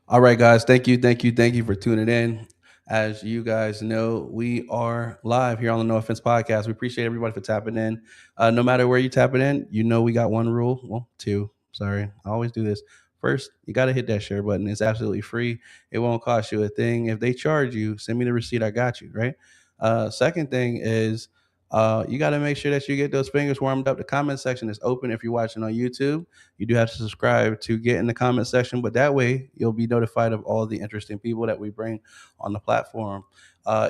All right, guys. Thank you for tuning in. As you guys know, we are live here on the No Offense Podcast. We appreciate everybody for tapping in. No matter where you tapping in, you know we got one rule. Well, two. Sorry, I always do this. First, you got to hit that share button. It's absolutely free. It won't cost you a thing. If they charge you, send me the receipt. I got you. Right. Second thing is, you got to make sure that you get those fingers warmed up. The comment section is open if you're watching on YouTube. You do have to subscribe to get in the comment section, but that way you'll be notified of all the interesting people that we bring on the platform.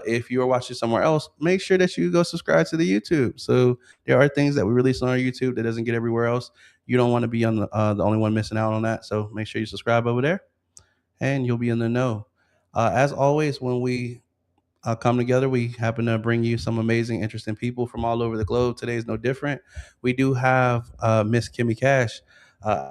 If you are watching somewhere else, make sure that you go subscribe to the YouTube. So there are things that we release on our YouTube that doesn't get everywhere else. You don't want to be on the only one missing out on that. So make sure you subscribe over there, and you'll be in the know. As always, when we come together. We happen to bring you some amazing, interesting people from all over the globe. Today is no different. We do have Miss Kimmy Cash,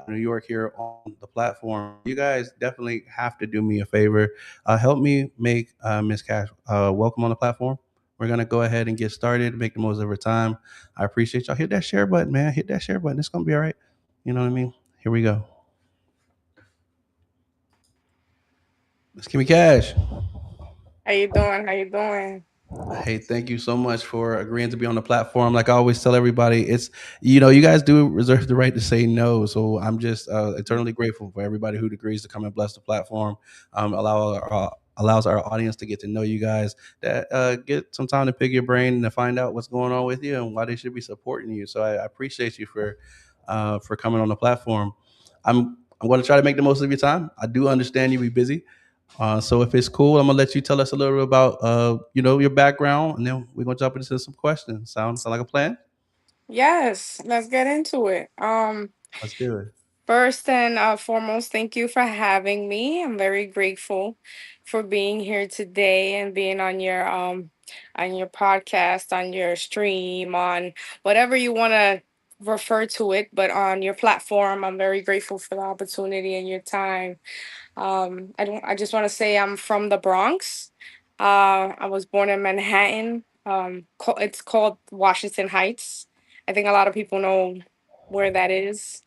New York, here on the platform. You guys definitely have to do me a favor. Help me make Miss Cash welcome on the platform. We're gonna go ahead and get started. Make the most of our time. I appreciate y'all. Hit that share button, man. Hit that share button. It's gonna be all right. You know what I mean? Here we go. Miss Kimmy Cash. How you doing? How you doing? Hey, thank you so much for agreeing to be on the platform. Like I always tell everybody, you guys do reserve the right to say no. So I'm just eternally grateful for everybody who agrees to come and bless the platform. Allows our audience to get to know you guys, that get some time to pick your brain and to find out what's going on with you and why they should be supporting you. So I appreciate you for coming on the platform. I'm going to try to make the most of your time. I do understand you be busy. So if it's cool, I'm gonna let you tell us a little bit about your background, and then we're gonna jump into some questions. Sound like a plan? Yes, let's get into it. Let's do it. First and foremost, thank you for having me. I'm very grateful for being here today and being on your podcast, on your stream, on whatever you want to refer to it, but on your platform. I'm very grateful for the opportunity and your time. I just want to say I'm from the Bronx. I was born in Manhattan. It's called Washington Heights. I think a lot of people know where that is.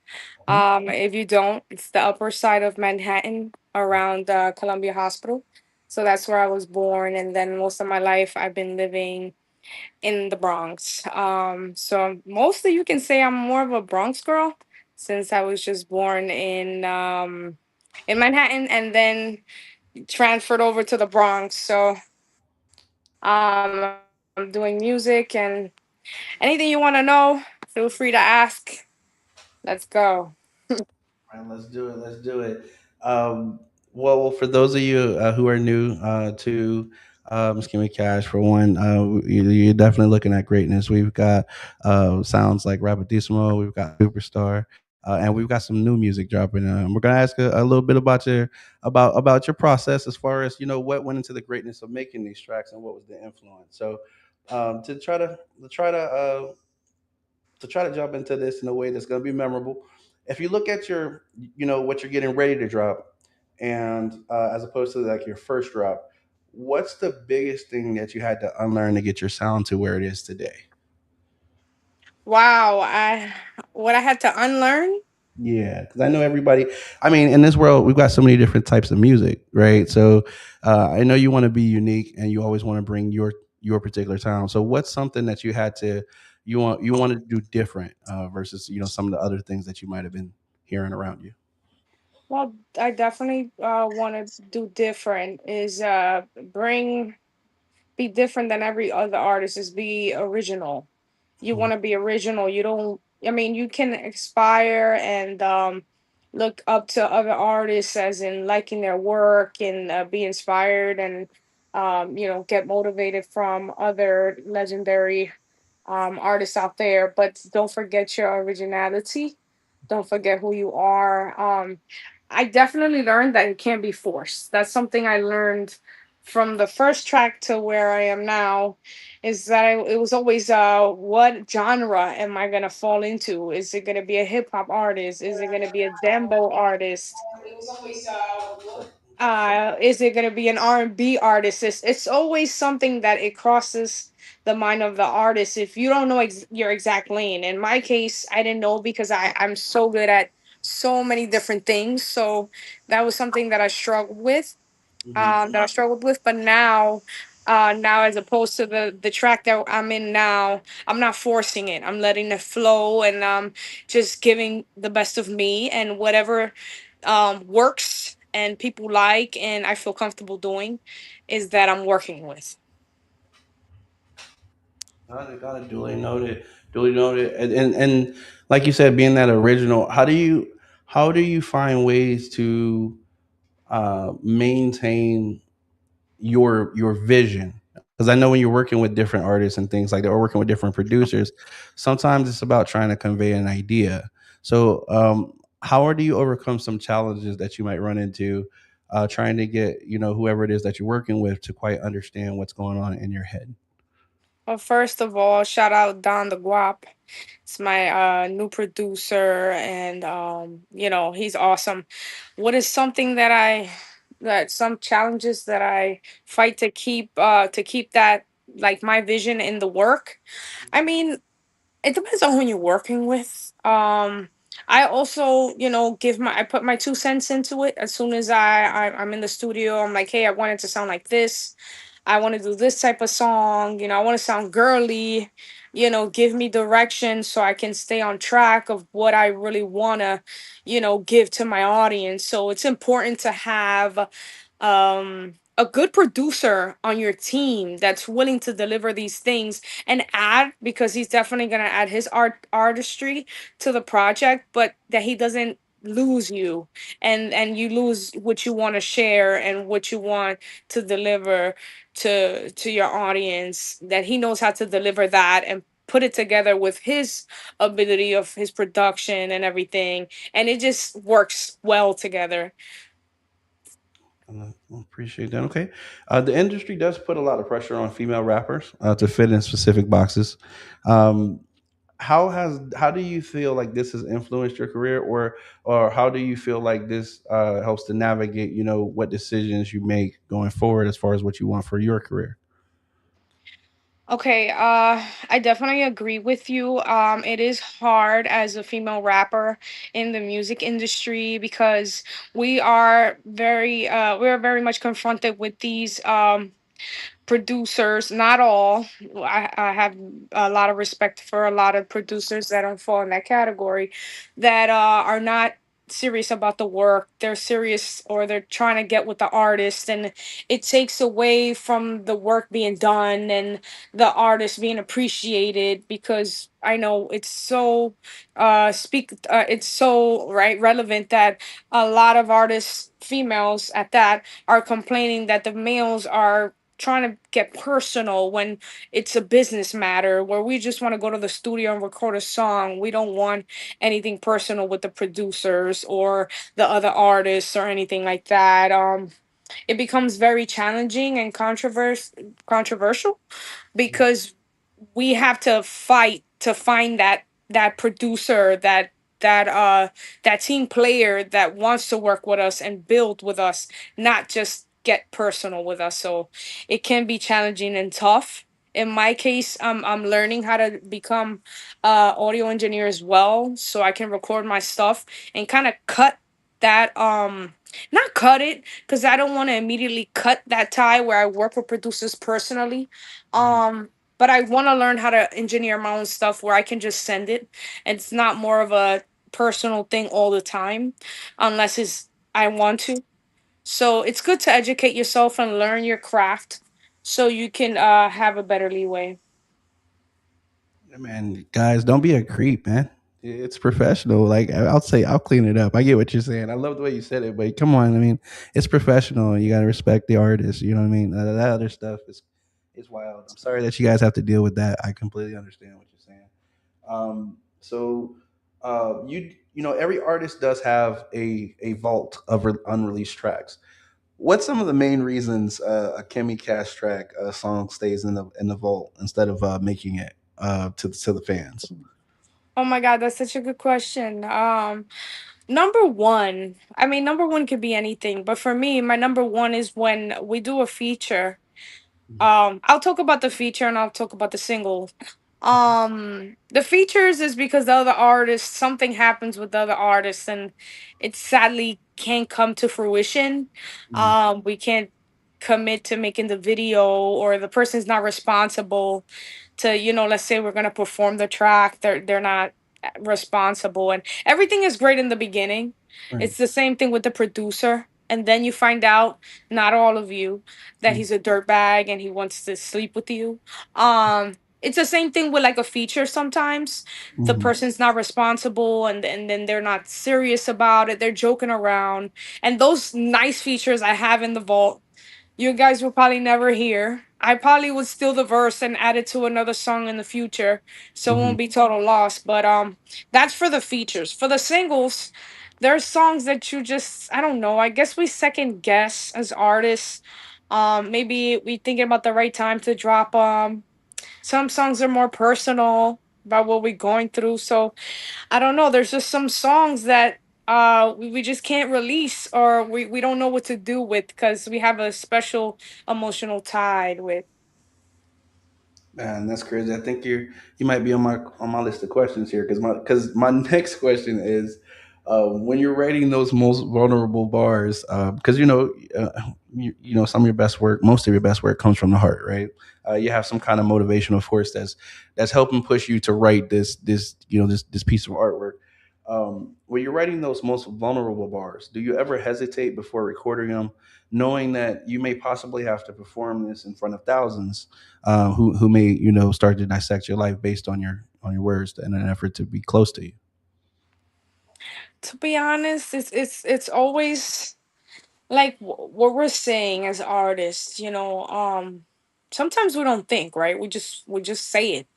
Mhm. If you don't, it's the upper side of Manhattan around Columbia Hospital. So that's where I was born, and then most of my life I've been living in the Bronx. So mostly you can say I'm more of a Bronx girl since I was just born in Manhattan and then transferred over to the Bronx. So I'm doing music and anything you want to know, feel free to ask. Let's go. All right, let's do it. Let's do it. Um, well, for those of you who are new to Skimmy Cash, for one, you're definitely looking at greatness. We've got sounds like Rapidissimo, we've got Superstar, and we've got some new music dropping. We're gonna ask a little bit about your process as far as what went into the greatness of making these tracks and what was the influence. So to try to uh, try to jump into this in a way that's going to be memorable. If you look at what you're getting ready to drop, and as opposed to like your first drop, what's the biggest thing that you had to unlearn to get your sound to where it is today? Wow, I what I had to unlearn. Yeah, because I know everybody. I mean, in this world, we've got so many different types of music, right? So I know you want to be unique, and you always want to bring your particular sound. So, what's something that you want to do different versus some of the other things that you might have been hearing around you? Well, I definitely want to do different. Is bring be different than every other artist. Is be original. You Mhm. want to be original. You don't. I mean, you can aspire and look up to other artists, as in liking their work and be inspired and get motivated from other legendary artists out there. But don't forget your originality. Don't forget who you are. I definitely learned that it can't be forced. That's something I learned from the first track to where I am now. Is that it was always what genre am I gonna fall into? Is it gonna be a hip hop artist? Is it gonna be a dembo artist? Is it going to be an R&B artist? It's always something that it crosses the mind of the artist if you don't know your exact lane. In my case, I didn't know because I'm so good at so many different things. So that was something that I struggled with. Mhm. That I struggled with. But now, now as opposed to the track that I'm in now, I'm not forcing it. I'm letting it flow, and just giving the best of me, and whatever works and people like and I feel comfortable doing is that I'm working with. Got it. Duly noted. Duly noted. And like you said, being that original, how do you find ways to maintain your vision? Because I know when you're working with different artists and things like that, or working with different producers, sometimes it's about trying to convey an idea. So, how do you overcome some challenges that you might run into, trying to get whoever it is that you're working with to quite understand what's going on in your head? Well, first of all, shout out Don the Guap. It's my new producer, and he's awesome. What is something that some challenges that I fight to keep that, like, my vision in the work. I mean, it depends on who you're working with. I also, I put my 2 cents into it. As soon as I'm in the studio, I'm like, hey, I want it to sound like this. I want to do this type of song. I want to sound girly. Give me direction so I can stay on track of what I really want to, give to my audience. So it's important to have a good producer on your team that's willing to deliver these things and add, because he's definitely going to add his artistry to the project, but that he doesn't lose you, and you lose what you want to share and what you want to deliver to your audience, that he knows how to deliver that and put it together with his ability of his production and everything, and it just works well together. Appreciate that. Okay, the industry does put a lot of pressure on female rappers to fit in specific boxes. Um, how do you feel like this has influenced your career, or how do you feel like this helps to navigate what decisions you make going forward as far as what you want for your career? Okay, I definitely agree with you. It is hard as a female rapper in the music industry because we are very much confronted with these producers, not all. I have a lot of respect for a lot of producers that don't fall in that category, that are not serious about the work. They're serious, or they're trying to get with the artist, and it takes away from the work being done and the artist being appreciated, because I know it's so it's so right relevant that a lot of artists, females at that, are complaining that the males are trying to get personal when it's a business matter, where we just want to go to the studio and record a song. We don't want anything personal with the producers or the other artists or anything like that. It becomes very challenging and controversial, because we have to fight to find that producer, that team player that wants to work with us and build with us, not just get personal with us. So it can be challenging and tough. In my case, I'm learning how to become audio engineer as well, so I can record my stuff and kind of cut that not cut it, because I don't want to immediately cut that tie where I work with producers personally. Mhm. But I want to learn how to engineer my own stuff where I can just send it, and it's not more of a personal thing all the time, unless it's I want to. So it's good to educate yourself and learn your craft so you can have a better leeway. Man, guys, don't be a creep, man. It's professional. Like I'll say, I'll clean it up. I get what you're saying. I love the way you said it, but come on. I mean, it's professional. You got to respect the artist. You know what I mean? That other stuff is wild. I'm sorry that you guys have to deal with that. I completely understand what you're saying. So, every artist does have a vault of unreleased tracks. What's some of the main reasons a Kimmy Cash track song stays in the vault instead of making it to the fans? Oh my god, that's such a good question. Number one, I mean, number one could be anything, but for me, my number one is when we do a feature. I'll talk about the feature and I'll talk about the single. The features is because the other artists, something happens with the other artists, and it sadly can't come to fruition. Mhm. We can't commit to making the video, or the person's not responsible to, let's say we're gonna perform the track. They're not responsible, and everything is great in the beginning. Right. It's the same thing with the producer, and then you find out, not all of you, that Mhm. he's a dirtbag and he wants to sleep with you. It's the same thing with like a feature. Sometimes the Mhm. person's not responsible, and then they're not serious about it, they're joking around. And those nice features I have in the vault, you guys will probably never hear. I probably would steal the verse and add it to another song in the future, so it Mhm. won't be total loss. But that's for the features. For the singles, there's songs that you just, I don't know. I guess we second guess as artists. Maybe we thinking about the right time to drop some songs are more personal about what we're going through. So I don't know. There's just some songs that we just can't release, or we don't know what to do with, because we have a special emotional tie with. Man, that's crazy. I think you might be on my list of questions here because my next question is, when you're writing those most vulnerable bars, because you know some of your best work, most of your best work comes from the heart, right? You have some kind of motivational force that's helping push you to write this piece of artwork. When you're writing those most vulnerable bars, do you ever hesitate before recording them, knowing that you may possibly have to perform this in front of thousands? Who may start to dissect your life based on your words in an effort to be close to you. To be honest, it's always like what we're saying as artists. Sometimes we don't think, right. We just say it.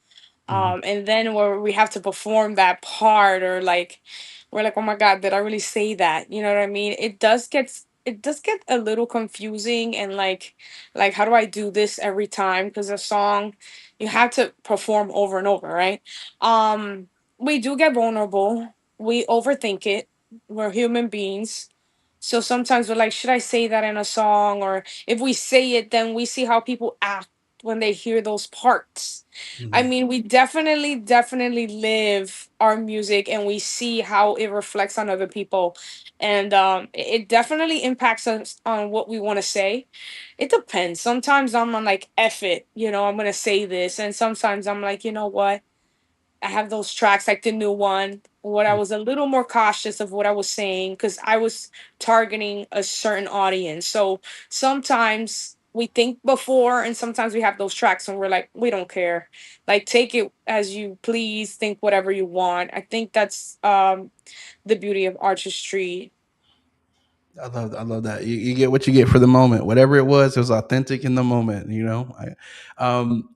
Hmm. And then where we have to perform that part, or like we're like, oh my god, did I really say that? You know what I mean? It does get a little confusing, and like how do I do this every time? Because a song, you have to perform over and over, right? We do get vulnerable, we overthink it, we're human beings. So sometimes we're like, should I say that in a song? Or if we say it, then we see how people act when they hear those parts. I Hmm. mean, we definitely live our music, and we see how it reflects on other people. And it definitely impacts us on what we want to say. It depends. Sometimes I'm on like, F it, I'm going to say this. And sometimes I'm like, you know what? I have those tracks like the new one, where I was a little more cautious of what I was saying, because I was targeting a certain audience. So sometimes we think before, and sometimes we have those tracks and we're like, we don't care. Like, take it as you please, think whatever you want. I think that's the beauty of artistry. I love that. You get what you get for the moment. Whatever it was authentic in the moment.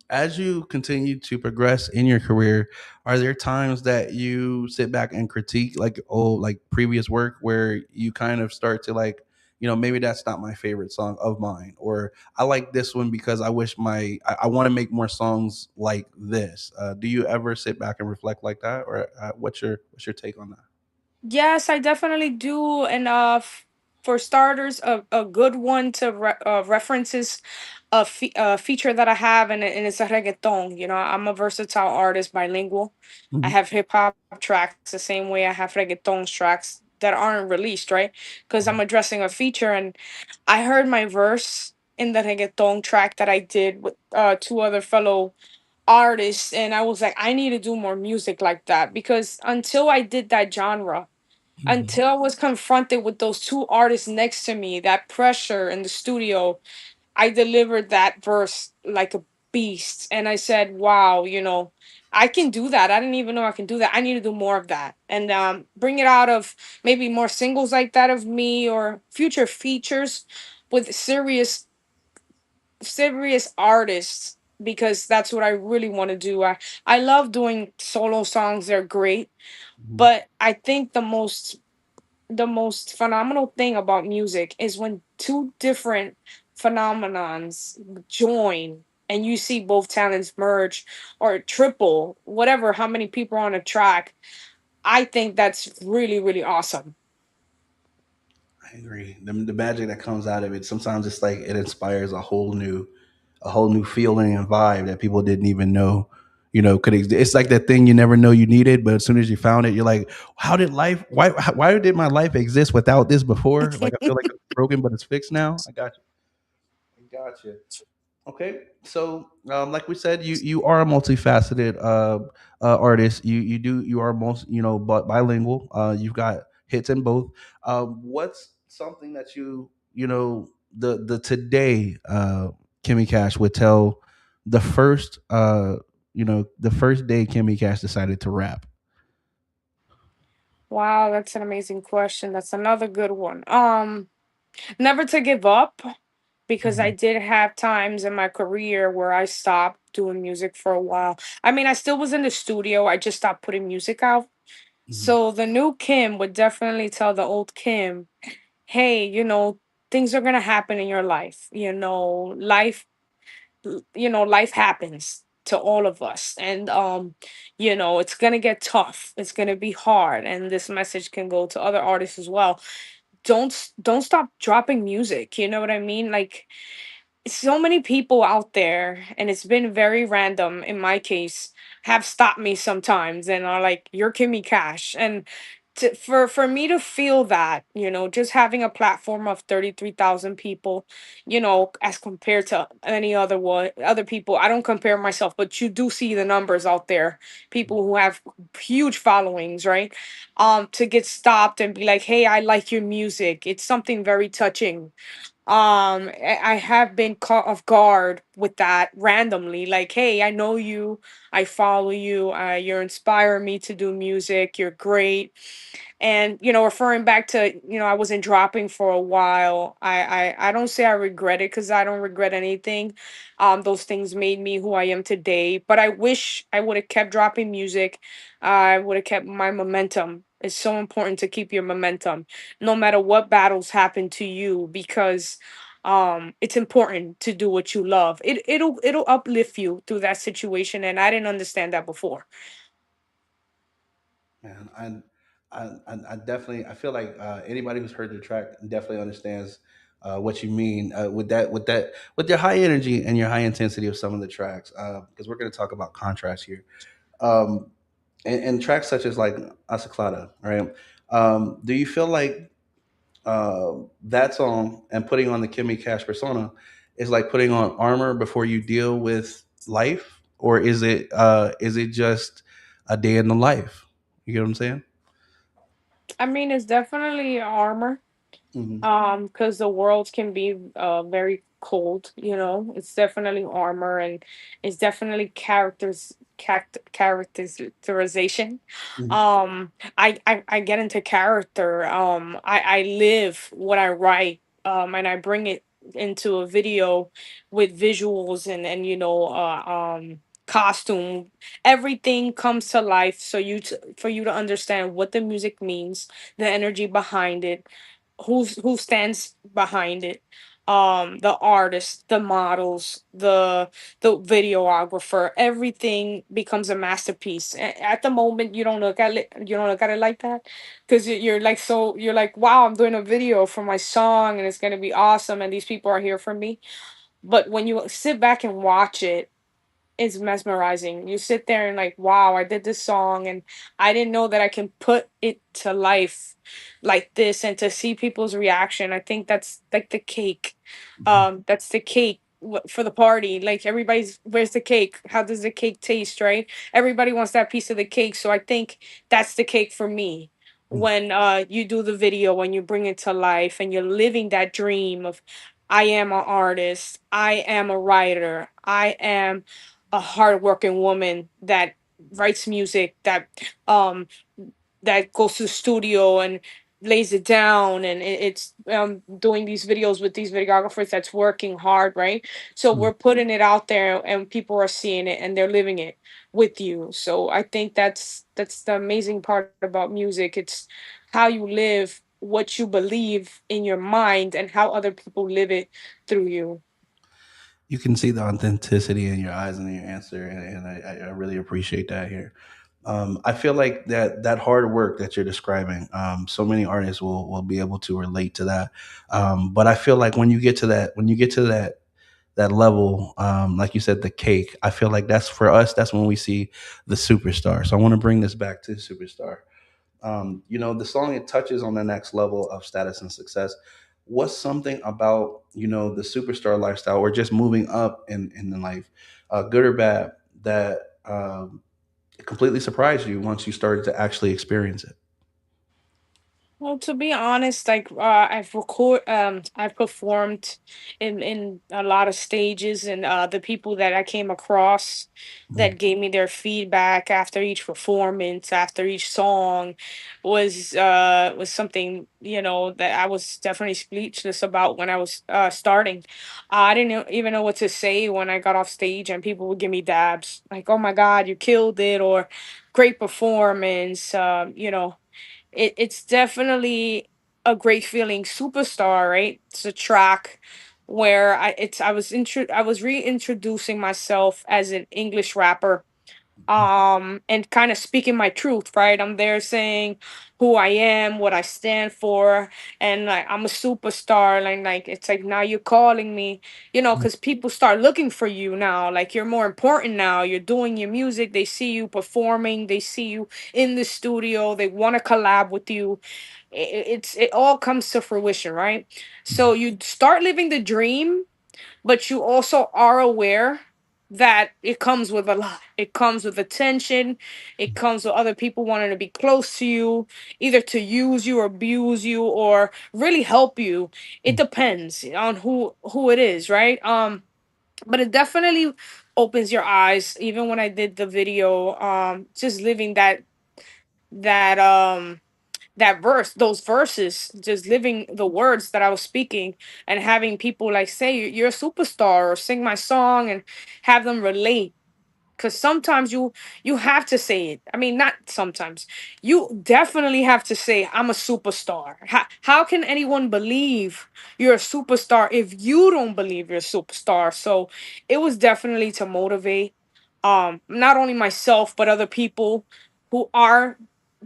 As you continue to progress in your career, are there times that you sit back and critique like previous work where you kind of start to maybe that's not my favorite song of mine, or I like this one because I wish I want to make more songs like this. Do you ever sit back and reflect like that, or what's your take on that? Yes, I definitely do. And for starters, a good one to reference is a feature that I have, and it's a reggaeton. I'm a versatile artist, bilingual. I Mhm. have hip hop tracks the same way I have reggaeton tracks that aren't released, right? Because I'm addressing a feature, and I heard my verse in the reggaeton track that I did with two other fellow artists, and I was like, I need to do more music like that, because until I did that genre, Mhm. until I was confronted with those two artists next to me, that pressure in the studio, I delivered that verse like a beast. And I said, wow, I can do that. I didn't even know I can do that. I need to do more of that. And bring it out of maybe more singles like that of me, or future features with serious artists, because that's what I really want to do. I love doing solo songs. They're great. Mhm. But I think the most phenomenal thing about music is when two different phenomenons join, and you see both talents merge, or triple, whatever, how many people are on a track. I think that's really, really awesome. I agree. The magic that comes out of it, sometimes it's like it inspires a whole new feeling and vibe that people didn't even know, could exist. It's like that thing you never know you needed, but as soon as you found it, you're like, how did life? Why did my life exist without this before? Like I feel like it's broken, but it's fixed now. I got you. I got you. Okay, so like we said, you are a multifaceted artist. You are most but bilingual. You've got hits in both. What's something that the today Kimmy Cash would tell the first the first day Kimmy Cash decided to rap? Wow, that's an amazing question. That's another good one. Never to give up, because I Mhm, did have times in my career where I stopped doing music for a while. I mean, I still was in the studio. I just stopped putting music out. mhm, So the new Kim would definitely tell the old Kim, hey, things are going to happen in your life. Life happens to all of us, and it's going to get tough. It's going to be hard, and this message can go to other artists as well. Don't stop dropping music, you know what I mean? Like, so many people out there, and it's been very random in my case, have stopped me sometimes and are like, you're Kimmy Cash. And for me to feel that, just having a platform of 33,000 people, as compared to any other people, I don't compare myself, but you do see the numbers out there, people who have huge followings, right? To get stopped and be like, hey, I like your music, it's something very touching. I have been caught off guard with that randomly, like, hey, I know you, I follow you, you're inspiring me to do music, you're great. And referring back to, I wasn't dropping for a while. I don't say I regret it, because I don't regret anything. Those things made me who I am today, but I wish I would have kept dropping music. I would have kept my momentum. It's so important to keep your momentum no matter what battles happen to you, because it's important to do what you love. It'll uplift you through that situation, and I didn't understand that before. man. I definitely I feel like anybody who's heard the track definitely understands what you mean with your high energy and your high intensity of some of the tracks, because we're going to talk about contrast here, um, and tracks such as like Aciclada, right? Do you feel like that song and putting on the Kimmy Cash persona is like putting on armor before you deal with life, or is it just a day in the life? You get what I'm saying? I mean, it's definitely armor, Hmm. because the world can be very cold. It's definitely armor, and it's definitely characterization. Hmm. I get into character. I live what I write, and I bring it into a video with visuals, and costume. Everything comes to life, so for you to understand what the music means, the energy behind it, who stands behind it, the artist, the models, the videographer. Everything becomes a masterpiece. At the moment, you don't look at it like that, because you're like, so you're like, wow, I'm doing a video for my song, and it's going to be awesome, and these people are here for me. But when you sit back and watch it, it's mesmerizing. You sit there and like, wow, I did this song, and I didn't know that I can put it to life like this, and to see people's reaction. I think that's like the cake. That's the cake for the party. Like, everybody's, where's the cake? How does the cake taste, right? Everybody wants that piece of the cake. So I think that's the cake for me. When you do the video, when you bring it to life, and you're living that dream of, I am an artist, I am a writer, I am a hardworking woman that writes music, um that goes to the studio and lays it down, and it's doing these videos with these videographers, that's working hard, right? So we're putting it out there, and people are seeing it, and they're living it with you. So I think that's the amazing part about music. It's how you live what you believe in your mind, and how other people live it through you. You can see the authenticity in your eyes and in your answer, and I really appreciate that here. I feel like that hard work that you're describing, so many artists will be able to relate to that. But I feel like when you get to that that level, like you said, the cake. I feel like that's for us. That's when we see the superstar. So I want to bring this back to the superstar. The song, it touches on the next level of status and success. What's something about the superstar lifestyle, or just moving up in life, good or bad, that completely surprised you once you started to actually experience it? Well, to be honest, like I've performed in a lot of stages, and the people that I came across Mm, that gave me their feedback after each performance, after each song, was something that I was definitely speechless about when I was starting. I didn't even know what to say when I got off stage, and people would give me dabs like, "Oh my God, you killed it," or "Great performance," it's definitely a great feeling. Superstar, right? It's a track where I was reintroducing myself as an English rapper, and kind of speaking my truth, right? I'm there saying who I am, what I stand for, and like I'm a superstar. Like it's like now you're calling me, mm, because people start looking for you now. Like you're more important now. You're doing your music. They see you performing. They see you in the studio. They want to collab with you. It all comes to fruition, right? So you start living the dream, but you also are aware that it comes with a lot. It comes with attention. It comes with other people wanting to be close to you, either to use you or abuse you or really help you. It mm, depends on who it is, right? But it definitely opens your eyes. Even when I did the video, just living that those verses, just living the words that I was speaking, and having people like say you're a superstar or sing my song and have them relate. Because sometimes you have to say it. I mean, not sometimes, you definitely have to say I'm a superstar. How can anyone believe you're a superstar if you don't believe you're a superstar? So it was definitely to motivate, not only myself but other people who are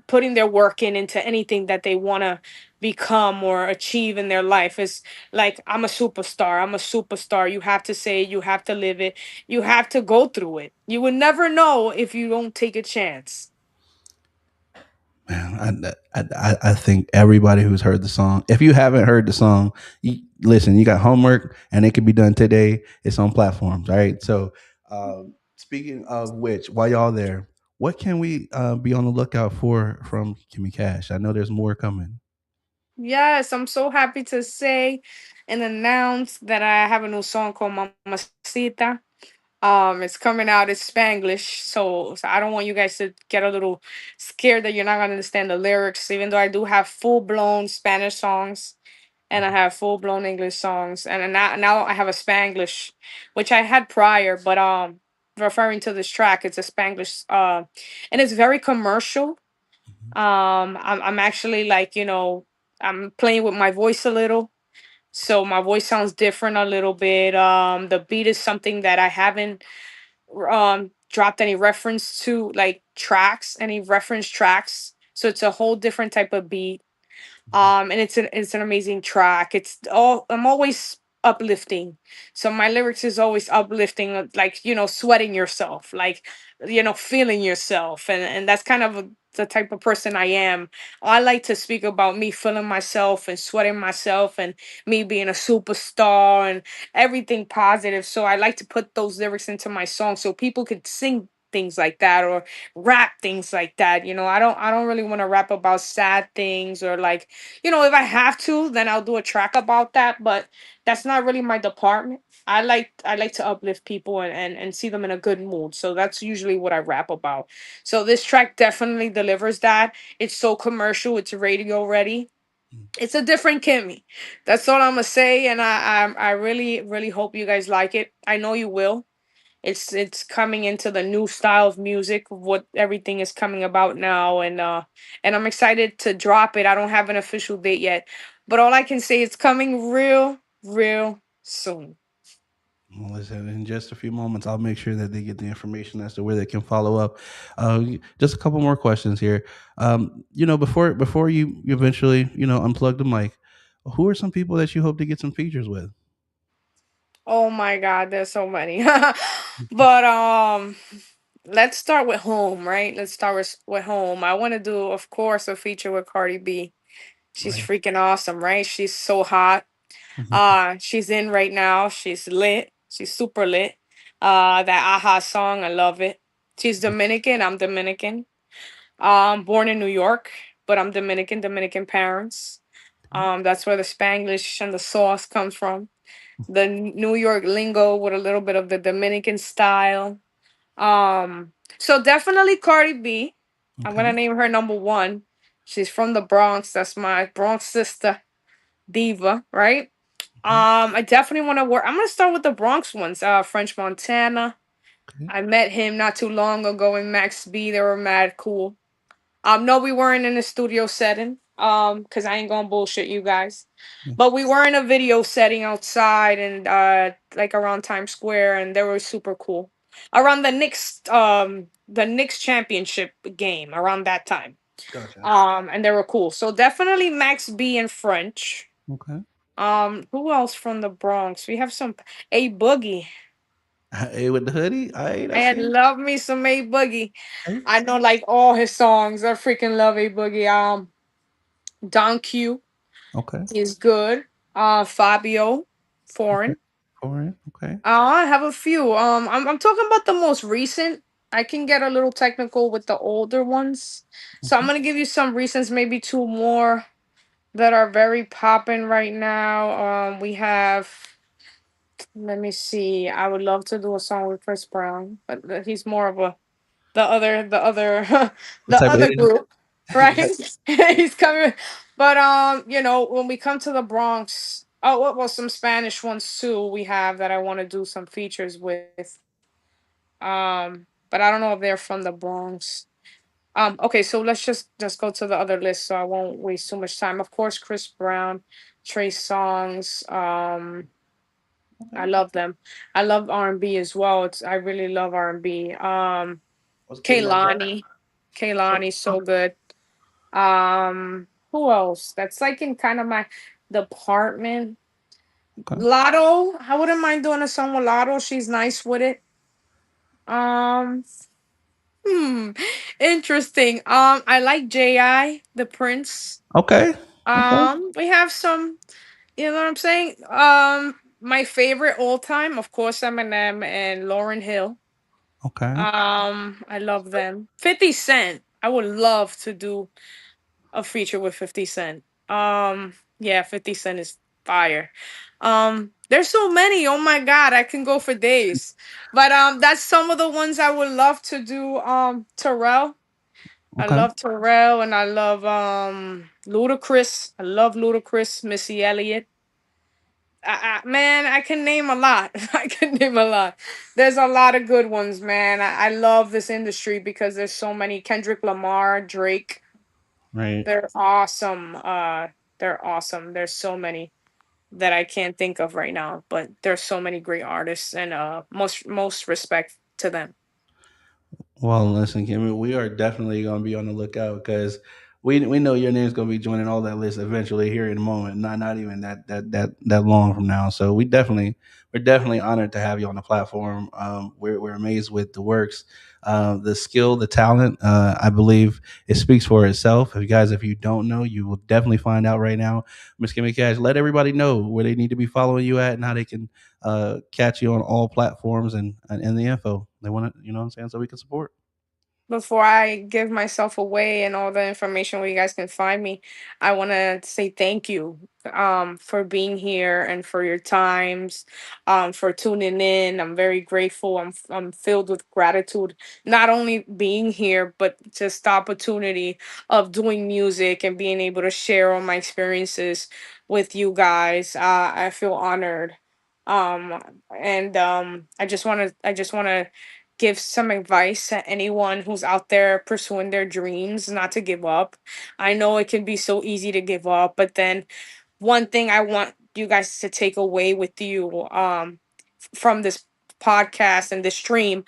putting their work into anything that they want to become or achieve in their life. Is like, I'm a superstar, I'm a superstar. You have to say it, you have to live it, you have to go through it. You would never know if you don't take a chance. Man, I think everybody who's heard the song, if you haven't heard the song, listen, you got homework and it can be done today. It's on platforms, all right? So, speaking of which, while y'all there, what can we be on the lookout for from Kimmy Cash? I know there's more coming. Yes, I'm so happy to say and announce that I have a new song called Mamacita. It's coming out. It's Spanglish, so I don't want you guys to get a little scared that you're not gonna understand the lyrics. Even though I do have full blown Spanish songs and I have full blown English songs, and then now I have a Spanglish, which I had prior, but referring to this track, it's a Spanglish, and it's very commercial. I'm actually like, I'm playing with my voice a little, so my voice sounds different a little bit. The beat is something that I haven't dropped any reference to, like tracks, any reference tracks. So it's a whole different type of beat. And it's an amazing track. I'm always uplifting. So my lyrics is always uplifting, like, sweating yourself, like, feeling yourself, and that's kind of the type of person I am. I like to speak about me feeling myself and sweating myself and me being a superstar and everything positive. So I like to put those lyrics into my song so people could sing things like that or rap things like that. I don't really want to rap about sad things, or like, if I have to, then I'll do a track about that, but that's not really my department. I like to uplift people and see them in a good mood. So that's usually what I rap about. So this track definitely delivers that. It's so commercial, it's radio ready. It's a different Kimmy. That's all I'm gonna say, and I really really hope you guys like it. I know you will. It's coming into the new style of music, what everything is coming about now, and I'm excited to drop it. I don't have an official date yet, but all I can say, it's coming real soon. Well, listen, in just a few moments, I'll make sure that they get the information as to where they can follow up. Just a couple more questions here. Before you eventually unplug the mic, who are some people that you hope to get some features with? Oh my God, there's so many. But let's start with home, right? Let's start with home. I want to do, of course, a feature with Cardi B. She's Right. freaking awesome, right? She's so hot. Mhm. She's in right now. She's lit. She's super lit. That Aha song, I love it. She's Dominican. I'm Dominican. Born in New York, but I'm Dominican. Dominican parents. That's where the Spanglish and the sauce comes from. The New York lingo with a little bit of the Dominican style. So definitely Cardi B. I'm gonna Okay. name her number one. She's from the Bronx. That's my Bronx sister, diva, right? Mhm. I definitely want to work. I'm gonna start with the Bronx ones. French Montana. Okay. I met him not too long ago in Max B. They were mad cool. No, we weren't in a studio setting. Because I ain't gonna bullshit you guys. Yeah. But we were in a video setting outside and like around Times Square, and they were super cool. Around the Knicks championship game, around that time. Gotcha. And they were cool. So definitely Max B and French. Okay. Who else from the Bronx? We have some A Boogie. Hey, with the hoodie. I I see. love me some A Boogie. Okay. I know like all his songs. I freaking love A Boogie. Don Q Okay. is good. Fabio, Okay. foreign. Foreign. Okay. I have a few. I'm talking about the most recent. I can get a little technical with the older ones. So I'm Okay. gonna give you some recents, maybe two more that are very popping right now. We have. Let me see. I would love to do a song with Chris Brown, but he's more of a the other What the type of other energy? group, right? He's coming, but when we come to the Bronx, oh, well, some Spanish ones too. We have that I want to do some features with. But I don't know if they're from the Bronx. Okay, so let's just go to the other list, so I won't waste too much time. Of course, Chris Brown, Trey Songs. I Okay. love them. I love R&B as well. I really love R&B. What's getting that drop? Kaylani. Kaylani's so good. Who else? That's like in kind of my department. Okay. Lotto. I wouldn't mind doing a song with Lotto. She's nice with it. Um, hmm. Interesting. I like J.I. the Prince. Okay. Okay. We have some, you know what I'm saying? My favorite all time, of course, Eminem and Lauren Hill. Okay. I love them. 50 Cent. I would love to do a feature with 50 Cent. Yeah, 50 Cent is fire. There's so many. Oh my god, I can go for days. But that's some of the ones I would love to do. Terrell. I Okay. love Terrell and I love Ludacris. I love Ludacris, Missy Elliott. Man, I can name a lot. I can name a lot. There's a lot of good ones, man. I love this industry because there's so many. Kendrick Lamar, Drake. Right. They're awesome. They're awesome. There's so many that I can't think of right now, but there's so many great artists, and most respect to them. Well, listen, Kimmy, we are definitely going to be on the lookout because we know your name's going to be joining all that list eventually here in a moment. Not even that long from now. So we're definitely honored to have you on the platform. We're amazed with the works, the skill, the talent. I believe it speaks for itself. If you don't know, you will definitely find out right now. Miss Kimmy Cash, let everybody know where they need to be following you at and how they can catch you on all platforms and the info they want to, what I'm saying, so we can support. Before I give myself away and all the information where you guys can find me, I want to say thank you for being here and for your times, for tuning in. I'm very grateful. I'm filled with gratitude, not only being here, but just the opportunity of doing music and being able to share all my experiences with you guys. I feel honored. Um, and I just want to give some advice to anyone who's out there pursuing their dreams not to give up. I know it can be so easy to give up, but then one thing I want you guys to take away with you from this podcast and this stream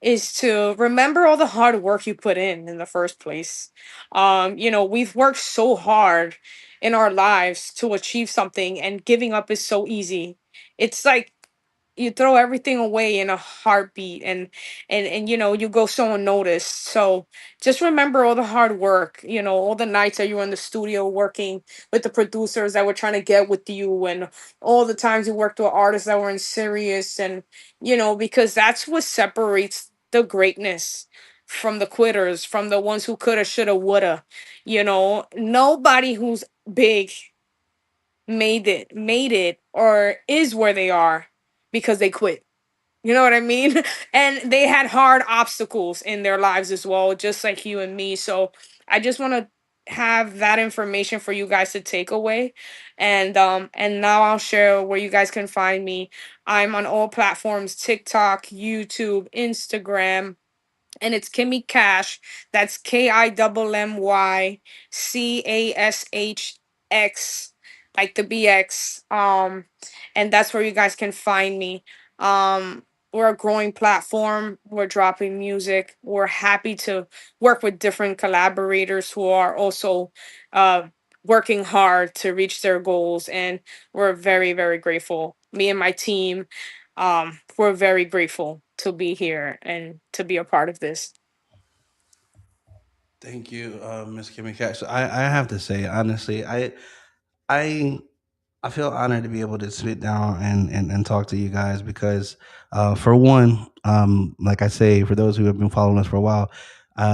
is to remember all the hard work you put in the first place. We've worked so hard in our lives to achieve something, and giving up is so easy. It's like you throw everything away in a heartbeat, and you go so unnoticed. So just remember all the hard work, all the nights that you were in the studio working with the producers that were trying to get with you, and all the times you worked with artists that were in serious, and because that's what separates the greatness from the quitters, from the ones who coulda, shoulda, woulda. Nobody who's big made it or is where they are because they quit. You know what I mean? And they had hard obstacles in their lives as well, just like you and me. So I just want to have that information for you guys to take away. And now I'll share where you guys can find me. I'm on all platforms: TikTok, YouTube, Instagram, and it's Kimmy Cash. That's KIMMYCASHX, like the BX. And that's where you guys can find me. We're a growing platform. We're dropping music. We're happy to work with different collaborators who are also uh working hard to reach their goals, and we're very, very grateful. Me and my team, we're very grateful to be here and to be a part of this. Thank you, Miss Kimmy Cash. I have to say honestly, I I feel honored to be able to sit down and talk to you guys because, for one, like I say, for those who have been following us for a while,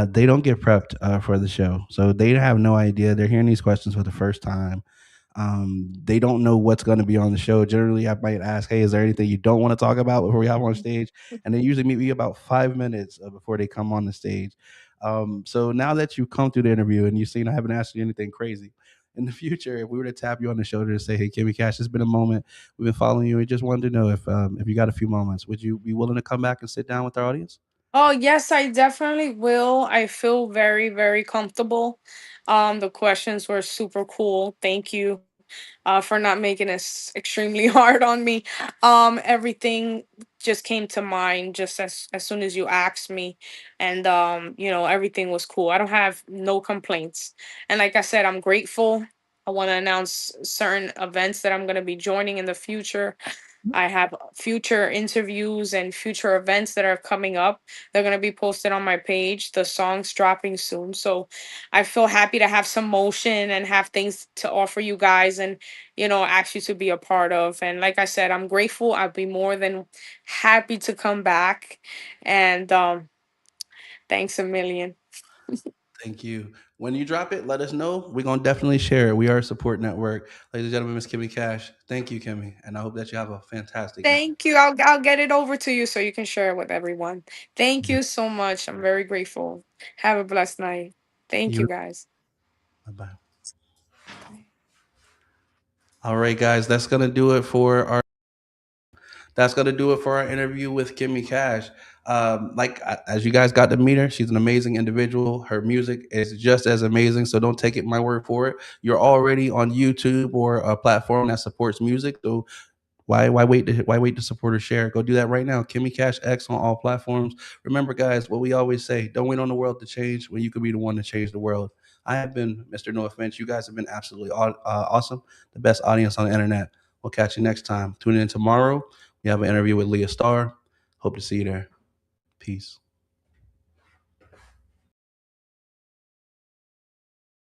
they don't get prepped for the show, so they have no idea. They're hearing these questions for the first time. They don't know what's going to be on the show. Generally, I might ask, "Hey, is there anything you don't want to talk about before we have on stage?" And they usually meet me about 5 minutes before they come on the stage. So now that you've come through the interview and you've seen I haven't asked you anything crazy, in the future, if we were to tap you on the shoulder to say, "Hey, Kimmy Cash, it's been a moment. We've been following you. We just wanted to know if you got a few moments, would you be willing to come back and sit down with our audience?" Oh, yes, I definitely will. I feel very, very comfortable. The questions were super cool. Thank you for not making this extremely hard on me. Everything just came to mind just as soon as you asked me, and everything was cool. I don't have no complaints, and like I said, I'm grateful. I want to announce certain events that I'm going to be joining in the future. I have future interviews and future events that are coming up. They're going to be posted on my page. The song's dropping soon. So I feel happy to have some motion and have things to offer you guys, and, ask you to be a part of. And like I said, I'm grateful. I'd be more than happy to come back. And thanks a million. Thank you. When you drop it, let us know. We're gonna definitely share it. We are a support network, ladies and gentlemen. Miss Kimmy Cash, thank you, Kimmy, and I hope that you have a fantastic night. Thank you. I'll get it over to you so you can share it with everyone. Thank you so much. I'm very grateful. Have a blessed night. Thank you You. guys. Bye bye. All right, guys, that's gonna do it for our interview with Kimmy Cash. As you guys got to meet her, she's an amazing individual. Her music is just as amazing, so don't take it my word for it. You're already on YouTube or a platform that supports music, so why wait to support or share? Go do that right now. Kimmy Cash X on all platforms. Remember, guys, what we always say: don't wait on the world to change when you could be the one to change the world. I have been Mr. No Offense. You guys have been absolutely awesome. The best audience on the internet. We'll catch you next time. Tune in tomorrow. We have an interview with Leah Starr. Hope to see you there. Peace.